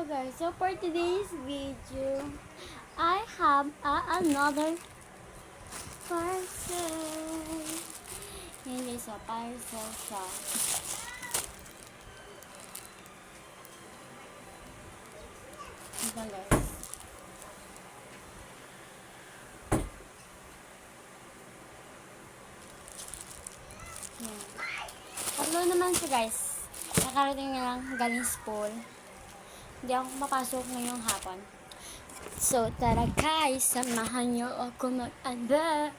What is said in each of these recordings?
guys, so for today's video, I have another parcel. Yan guys, so parcel siya. Ito guys. Yan. Tatlo naman siya guys. Nakarating na lang galing school. Hindi ako mapasok ngayong hapon. So, tara guys, samahan niyo ako mag-unbox.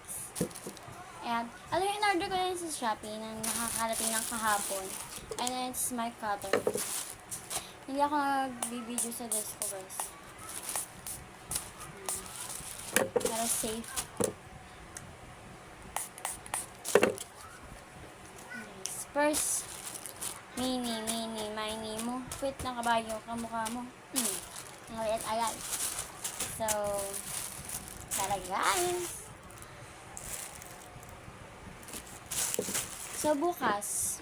And, alam yung in-order ko yun sa Shopee na nakakarating ng kahapon. And it's my cutter. Hindi ako nag-video sa desk ko guys. Para safe. First, mini mo. Quit ng kabayo, kamukha mo. Ngayon, ayan. So, tara guys. So, bukas,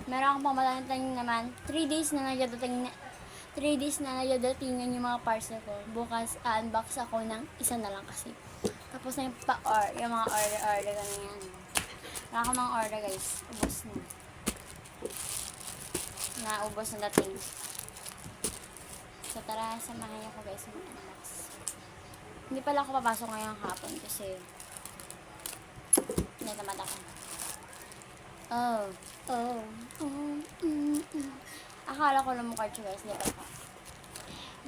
meron akong pamatating naman. 3 days na nadadatingan yung mga parcel ko. Bukas, unbox ako ng isa na lang kasi. Tapos na yung mga order ko na yan. Wala akong mga order guys. Ubus na. Naubos na dating. So tara, samahan niyo ko guys mag-unbox. Hindi pala ako papasok ngayong hapon kasi natamad ako. Akala ko lang mukha siya guys. Di ba?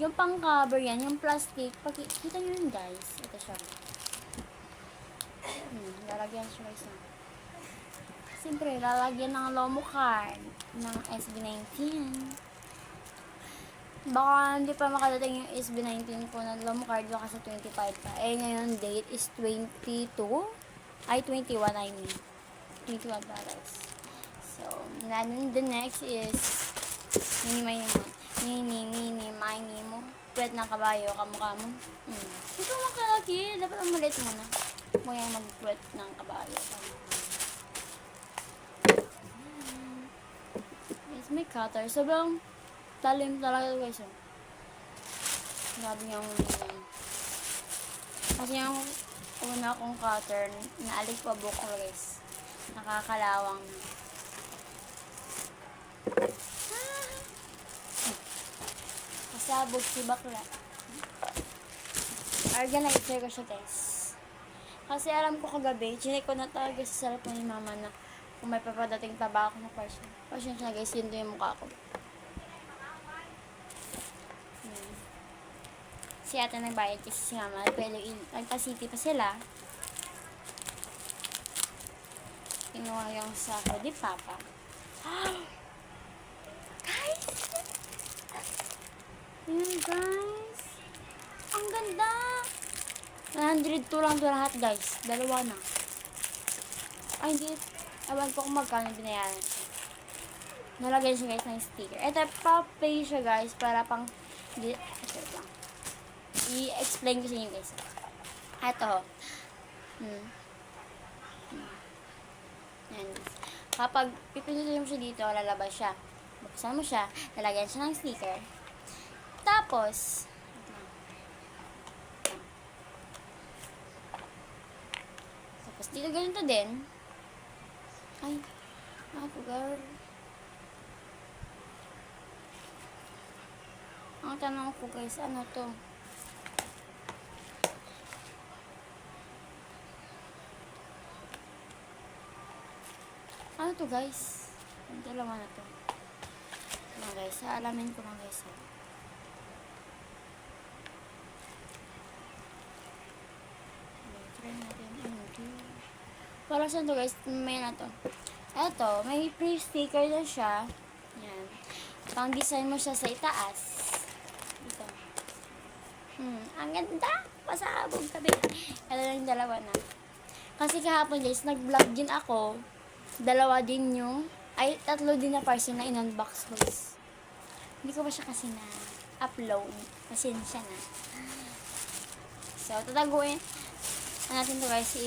Yung pang cover yan, yung plastic. Kita nyo yun guys. Ito siya. Lalagyan siya guys. Siyempre, lalagyan ng Lomo card ng SB19. Baka hindi pa makadating yung SB19 ko na Lomo card baka sa 25 pa. Eh, ngayon date is 22. Ay, 21 I mean. 21 pa guys. So, the next is mini mo. Pwede ng kabayo, kamukha mo. Ito lang kalaki. Dapat ang maliit mo na. Kung yung mag-pwet ng kabayo. May cutter. Sobrang talim talaga guys. Grabe yung kasi yung una kong cutter naalig pa buko guys. Nakakalawang na. Pasabog si bakla. Organizer ko siya guys. Kasi alam ko kagabi, chinek ko na talaga sa cellphone ni mama na kung may papadating pa ba ako na parcel. Pasensya na guys, yun yung mukha ko. Si ate nagbayad kasi si mama. Pero nagpa-city pa sila. Kinuha yung sako di papa. Guys! Yun guys! Ang ganda! 102 lang ito lahat guys. Dalawa na. Ay hindi. Ewan ko kung magkano binayaran siya. Nalagay siya guys ng sticker. Ito, pa-pay siya guys para pang i-explain ko sa inyo guys. Ito. Yan. Kapag pipindutin mo siya dito, lalabas siya. Buksan mo siya, lalagyan siya ng sticker. Tapos, dito ganito din. Ay, girl. Ang tanong ko guys, ano to? Ano to guys? Ang dalawa na to. Ano guys, alamin ko lang guys. Try natin. Para saan to guys? May na to. Eto, may pre-sticker na siya. Yan. Pang design mo siya sa itaas. Ito. Ang ganda. Pasabog tabi. Ito lang dalawa na. Kasi kahapon guys, nag-vlog din ako. Dalawa din yung, ay tatlo din na parcel na in-unbox guys. Hindi ko pa siya kasi na-upload. Pasensya na. So, tataguin. Natin to guys,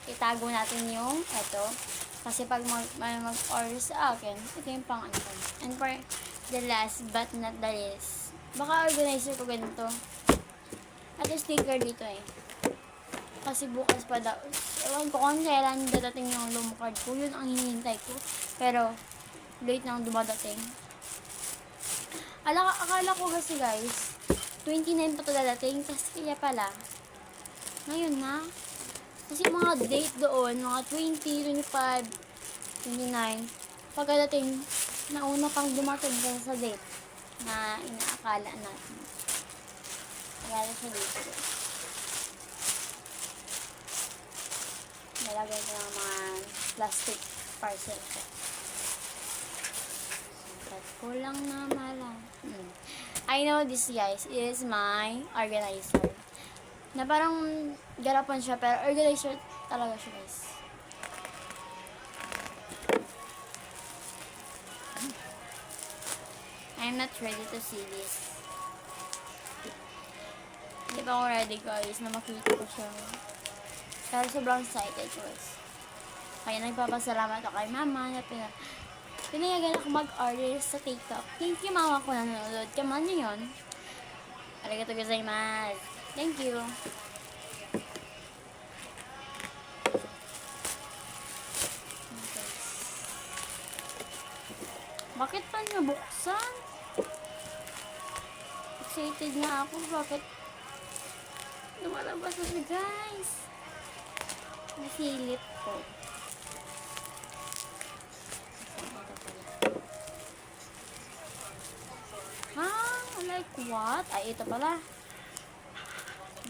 itago natin yung ito Kasi pag mag-order sa akin, ito yung pang ano ko. And for the last but not the least, baka organizer ko ganito. At yung sticker dito eh. Kasi bukas pa daw. Ewan ko kung kailan dadating yung Lumo card ko. Yun ang hinihintay ko. Pero, late nang dumadating. Akala ko kasi guys, 29 pa to dadating. Kasi kaya pala, ngayon na. Kasi mga date doon, mga 20, 25, 29, pagkadating, nauna pang dumating sa date na inaakala natin. Akala siya dito guys. Nalagay ko ng mga plastic parcel ko. At kulang na malang. I know this guys, it is my organizer. Na parang garapan siya, pero organizer talaga siya guys. I'm not ready to see this. Hindi pa ako ready guys na makita ko siya. Pero sobrang excited guys. Kaya nagpapasalamat ako kay mama na pinayagan ako mag-order sa TikTok. Thank you mama ko na nanonood ka man yun. Arigatou gozaimasu. Thank you. Bakit pa niya buksan? Excited na ako. Bakit lumalabas na siya guys? Nasilip ko. Like what? Ay, ito pala.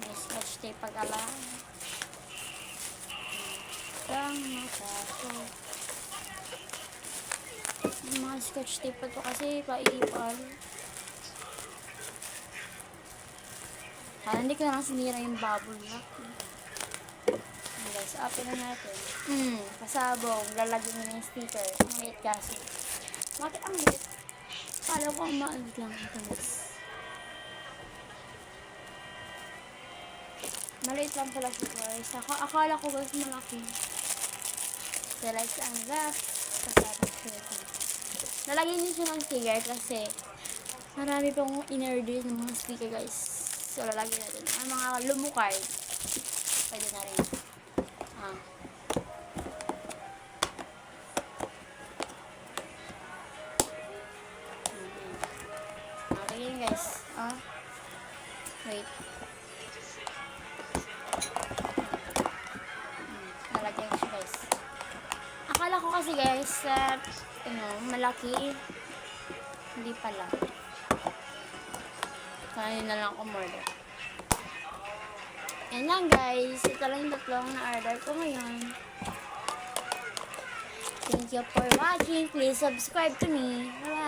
May scotch tape pag-ala. Ang matato. Yung mga scotch tape pa to kasi paipal. Hindi ko na lang sinira yung bubble wrap. Guys, open na natin. Pasabog. Lalagyan mo yung sticker. Ang liit kasi. Bakit ang liit? Kala ko ang maalit lang ito guys. Maliit lang pala siya guys. Akala ko guys malaki. Realize ang wrap. Pasabog siya. Lalagyan niyo siya ng sticker kasi marami pang in-order ng mga sticker guys. So lalagyan natin. Ang mga Lumo card. Pwede na rin. Okay guys. Wait. Nalagyan ko siya guys. Akala ko kasi guys malaki. Hindi pala. Kaya na lang ako order. Yan lang guys. Ito lang yung tatlong na-order ko ngayon. Thank you for watching. Please subscribe to me. Bye!